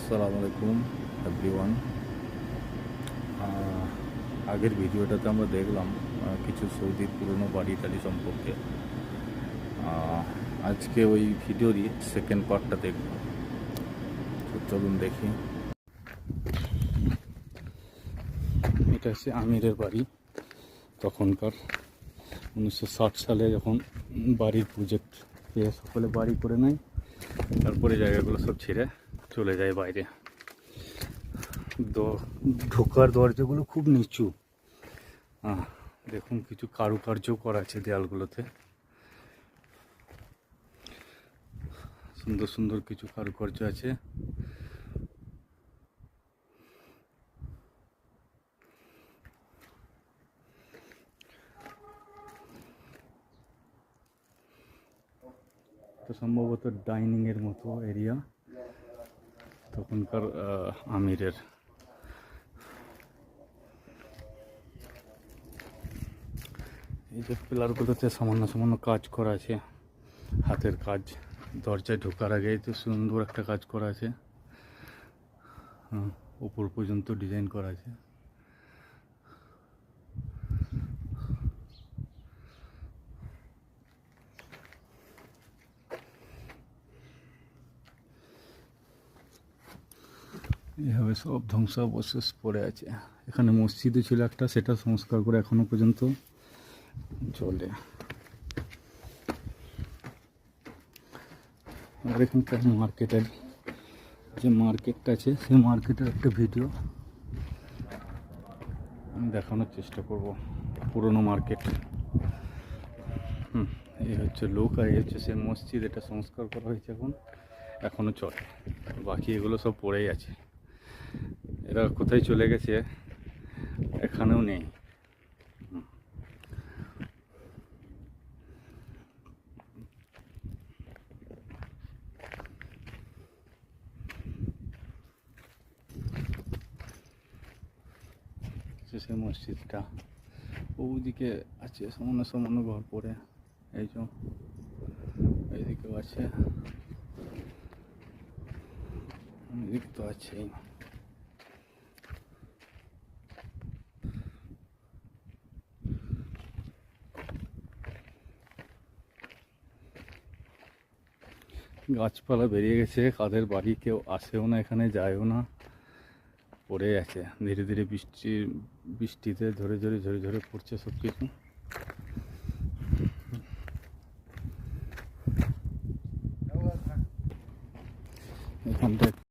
আসসালামু আলাইকুম এভরিওয়ান। আগের ভিডিওটাতে আমরা দেখলাম কিছু সৌদির পুরনো বাড়ি টাড়ি সম্পর্কে। আজকে ওই ভিডিওরই সেকেন্ড পার্টটা দেখব, তো চলুন দেখি। এটা হচ্ছে আমিরের বাড়ি। তখনকার 1960 সালে যখন বাড়ির প্রজেক্ট পেয়ে সকলে বাড়ি করে নেয়, তারপরে জায়গাগুলো সব ছেড়ে চলে যায় বাইরে। ঢোকার দরজাগুলো খুব নিচু। দেখুন কিছু কারুকার্য করা আছে দেয়ালগুলোতে, সুন্দর সুন্দর কিছু কারুকার্য আছে। তো সম্ভবত ডাইনিং এর মতো এরিয়া তখনকার আমিরের। এই যে পিলারগুলোতে সামান্য সামান্য কাজ করা আছে, হাতের কাজ। দরজায় ঢোকার আগে তো সুন্দর একটা কাজ করা আছে, উপর পর্যন্ত ডিজাইন করা আছে। এভাবে সব ধ্বংসাবশেষ পড়ে আছে। এখানে মসজিদও ছিল একটা, সেটা সংস্কার করে এখনো পর্যন্ত চলে। আর এখানকার মার্কেটের যে মার্কেটটা আছে, সেই মার্কেটের একটা ভিডিও আমি দেখানোর চেষ্টা করব। পুরনো মার্কেট। এই হচ্ছে লোক, আর এই হচ্ছে সেই মসজিদ। এটা সংস্কার করা হয়েছে, এখনও চলে। বাকি এগুলো সব পড়েই আছে। এরা কোথায় চলে গেছে এখানেও নেই। সেই মসজিদটা ওদিকে আছে, সামান্য সামান্য ঘর পড়ে। এই যে এইদিকেও আছে, এদিকে তো আছেই। গাছপালা বেরিয়ে গেছে, কাদের বাড়ি কেউ আসেও না, এখানে যায়ও না, পড়ে আছে। ধীরে ধীরে বৃষ্টিতে ঝরে ঝরে পড়ছে সব কিছু। এখানটা